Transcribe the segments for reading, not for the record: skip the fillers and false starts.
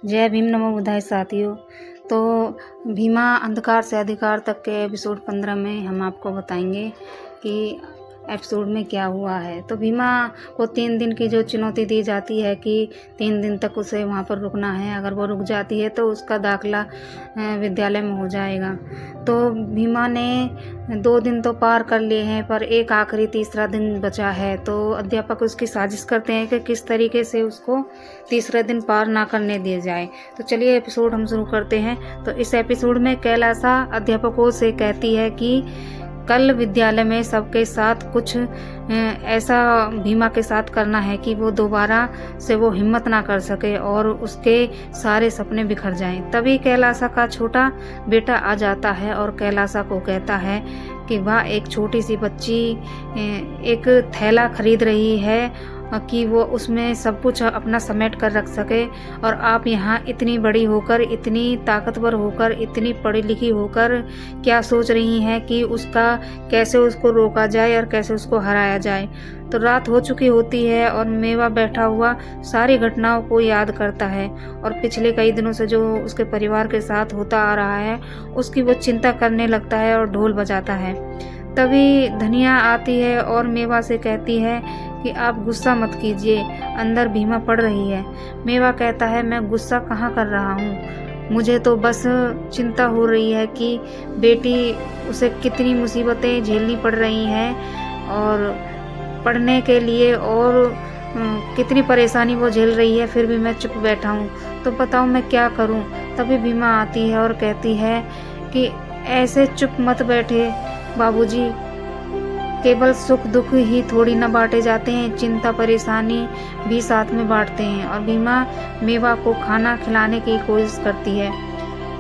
जय भीम नमो बुद्धाय साथियों। तो भीमा अंधकार से अधिकार तक के एपिसोड 15 में हम आपको बताएंगे कि एपिसोड में क्या हुआ है। तो भीमा को 3 दिन की जो चुनौती दी जाती है कि 3 दिन तक उसे वहाँ पर रुकना है। अगर वो रुक जाती है तो उसका दाखिला विद्यालय में हो जाएगा। तो भीमा ने 2 दिन तो पार कर लिए हैं, पर एक आखिरी तीसरा दिन बचा है। तो अध्यापक उसकी साजिश करते हैं कि किस तरीके से उसको तीसरा दिन पार ना करने दिया जाए। तो चलिए एपिसोड हम शुरू करते हैं। तो इस एपिसोड में कैलासा अध्यापकों से कहती है कि कल विद्यालय में सबके साथ कुछ ऐसा भीमा के साथ करना है कि वो दोबारा से वो हिम्मत ना कर सके और उसके सारे सपने बिखर जाएं। तभी कैलासा का छोटा बेटा आ जाता है और कैलासा को कहता है कि वह एक छोटी सी बच्ची एक थैला खरीद रही है कि वो उसमें सब कुछ अपना समेट कर रख सके, और आप यहाँ इतनी बड़ी होकर, इतनी ताकतवर होकर, इतनी पढ़ी लिखी होकर क्या सोच रही हैं कि कैसे उसको रोका जाए और कैसे उसको हराया जाए। तो रात हो चुकी होती है और मेवा बैठा हुआ सारी घटनाओं को याद करता है और पिछले कई दिनों से जो उसके परिवार के साथ होता आ रहा है उसकी वो चिंता करने लगता है और ढोल बजाता है। तभी धनिया आती है और मेवा से कहती है कि आप गुस्सा मत कीजिए, अंदर भीमा पड़ रही है। मेवा कहता है मैं गुस्सा कहाँ कर रहा हूँ, मुझे तो बस चिंता हो रही है कि बेटी उसे कितनी मुसीबतें झेलनी पड़ रही हैं और पढ़ने के लिए, और कितनी परेशानी वो झेल रही है, फिर भी मैं चुप बैठा हूँ। तो बताओ मैं क्या करूँ। तभी भीमा आती है और कहती है कि ऐसे चुप मत बैठे बाबूजी, केवल सुख दुख ही थोड़ी न बांटे जाते हैं, चिंता परेशानी भी साथ में बांटते हैं। और भीमा मेवा को खाना खिलाने की कोशिश करती है।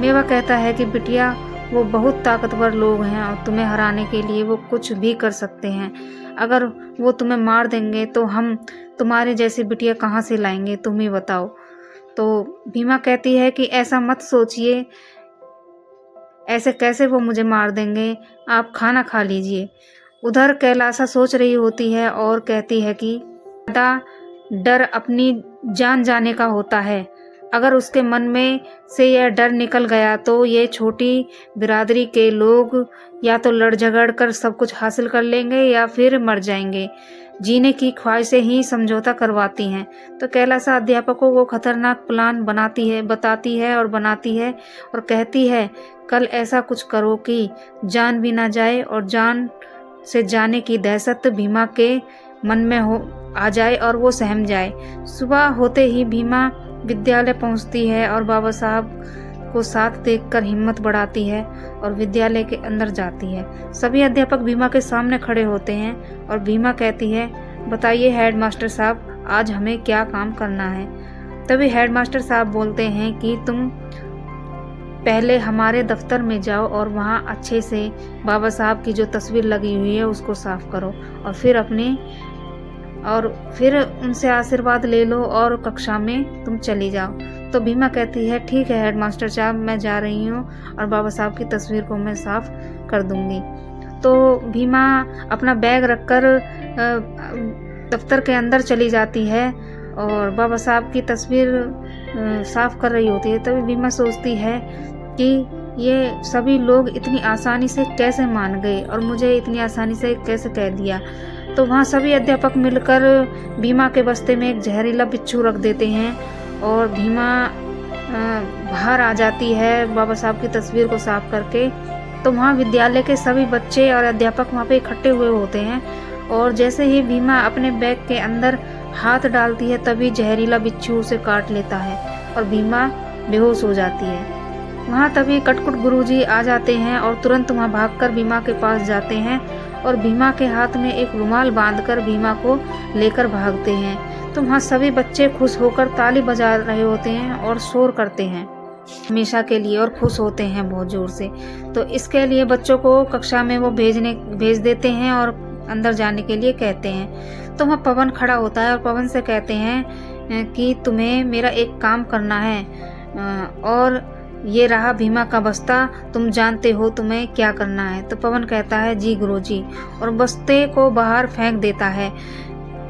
मेवा कहता है कि बिटिया वो बहुत ताकतवर लोग हैं और तुम्हें हराने के लिए वो कुछ भी कर सकते हैं। अगर वो तुम्हें मार देंगे तो हम तुम्हारे जैसी बिटिया कहाँ से लाएंगे, तुम ही बताओ। तो भीमा कहती है कि ऐसा मत सोचिए, ऐसे कैसे वो मुझे मार देंगे, आप खाना खा लीजिए। उधर कैलासा सोच रही होती है और कहती है कि ज़्यादा डर अपनी जान जाने का होता है। अगर उसके मन में से यह डर निकल गया तो ये छोटी बिरादरी के लोग या तो लड़ झगड़ कर सब कुछ हासिल कर लेंगे या फिर मर जाएंगे। जीने की ख्वाहिशें ही समझौता करवाती हैं। तो कैलासा अध्यापकों को खतरनाक प्लान बताती है और कहती है कल ऐसा कुछ करो कि जान भी ना जाए और जान से जाने की दहशत भीमा के मन में आ जाए और वो सहम जाए। सुबह होते ही भीमा विद्यालय पहुंचती है और बाबा साहब को साथ देखकर हिम्मत बढ़ाती है और विद्यालय के अंदर जाती है। सभी अध्यापक भीमा के सामने खड़े होते हैं और भीमा कहती है बताइए हेडमास्टर साहब, आज हमें क्या काम करना है। तभी हेडमास्टर साहब बोलते हैं कि तुम पहले हमारे दफ्तर में जाओ और वहाँ अच्छे से बाबा साहब की जो तस्वीर लगी हुई है उसको साफ करो और फिर उनसे आशीर्वाद ले लो और कक्षा में तुम चली जाओ। तो भीमा कहती है ठीक है हेडमास्टर साहब, मैं जा रही हूँ और बाबा साहब की तस्वीर को मैं साफ कर दूंगी। तो भीमा अपना बैग रखकर दफ्तर के अंदर चली जाती है और बाबा साहब की तस्वीर साफ कर रही होती है। तभी भीमा सोचती है कि ये सभी लोग इतनी आसानी से कैसे मान गए और मुझे इतनी आसानी से कैसे कह दिया। तो वहाँ सभी अध्यापक मिलकर भीमा के बस्ते में एक जहरीला बिच्छू रख देते हैं और भीमा बाहर आ जाती है बाबा साहब की तस्वीर को साफ करके। तो वहाँ विद्यालय के सभी बच्चे और अध्यापक वहाँ पे इकट्ठे हुए होते हैं और जैसे ही भीमा अपने बैग के अंदर हाथ डालती है तभी जहरीला बिच्छू उसे काट लेता है और भीमा बेहोश हो जाती है। वहाँ तभी कटकुट गुरुजी आ जाते हैं और तुरंत वहाँ भागकर भीमा के पास जाते हैं और भीमा के हाथ में एक रुमाल बांधकर भीमा को लेकर भागते हैं। तो वहाँ सभी बच्चे खुश होकर ताली बजा रहे होते हैं और शोर करते हैं हमेशा के लिए और खुश होते हैं बहुत जोर से। तो इसके लिए बच्चों को कक्षा में वो भेज देते हैं और अंदर जाने के लिए कहते हैं। तो वहाँ पवन खड़ा होता है और पवन से कहते हैं कि तुम्हें मेरा एक काम करना है और ये रहा भीमा का बस्ता, तुम जानते हो तुम्हें क्या करना है। तो पवन कहता है जी गुरुजी, और बस्ते को बाहर फेंक देता है।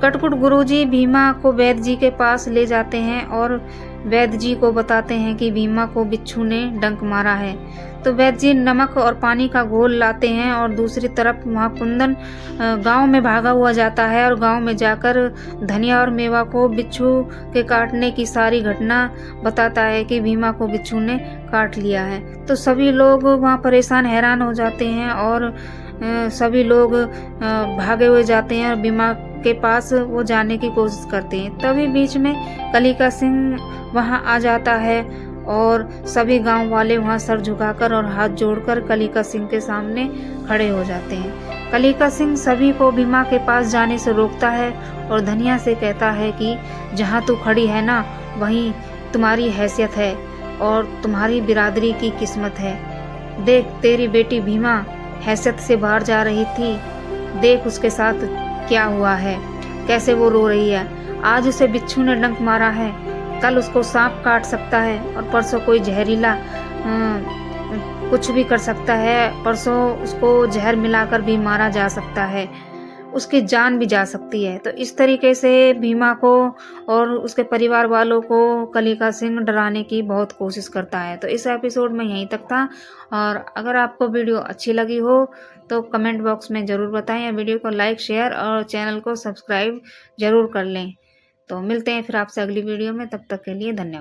कटकुट गुरुजी भीमा को वैद्य जी के पास ले जाते हैं और वैद्य जी को बताते हैं कि भीमा को बिच्छू ने डंक मारा है। तो वैद्य जी नमक और पानी का घोल लाते हैं और दूसरी तरफ वहाँ कुंदन गांव में भागा हुआ जाता है और गांव में जाकर धनिया और मेवा को बिच्छू के काटने की सारी घटना बताता है कि भीमा को बिच्छू ने काट लिया है। तो सभी लोग वहाँ परेशान हैरान हो जाते हैं और सभी लोग भागे हुए जाते हैं और भीमा के पास वो जाने की कोशिश करते हैं। तभी बीच में कलिका सिंह वहाँ आ जाता है और सभी गांव वाले वहाँ सर झुकाकर और हाथ जोड़कर कलिका सिंह के सामने खड़े हो जाते हैं। कलिका सिंह सभी को भीमा के पास जाने से रोकता है और धनिया से कहता है कि जहाँ तू खड़ी है ना, वहीं तुम्हारी हैसियत है और तुम्हारी बिरादरी की किस्मत है। देख, तेरी बेटी भीमा हैसियत से बाहर जा रही थी, देख उसके साथ क्या हुआ है, कैसे वो रो रही है। आज उसे बिच्छू ने डंक मारा है, कल उसको सांप काट सकता है और परसों कोई जहरीला कुछ भी कर सकता है। परसों उसको जहर मिलाकर भी मारा जा सकता है, उसकी जान भी जा सकती है। तो इस तरीके से भीमा को और उसके परिवार वालों को कलिका सिंह डराने की बहुत कोशिश करता है। तो इस एपिसोड में यहीं तक था और अगर आपको वीडियो अच्छी लगी हो तो कमेंट बॉक्स में ज़रूर बताएं। वीडियो को लाइक, शेयर और चैनल को सब्सक्राइब ज़रूर कर लें। तो मिलते हैं फिर आपसे अगली वीडियो में, तब तक के लिए धन्यवाद।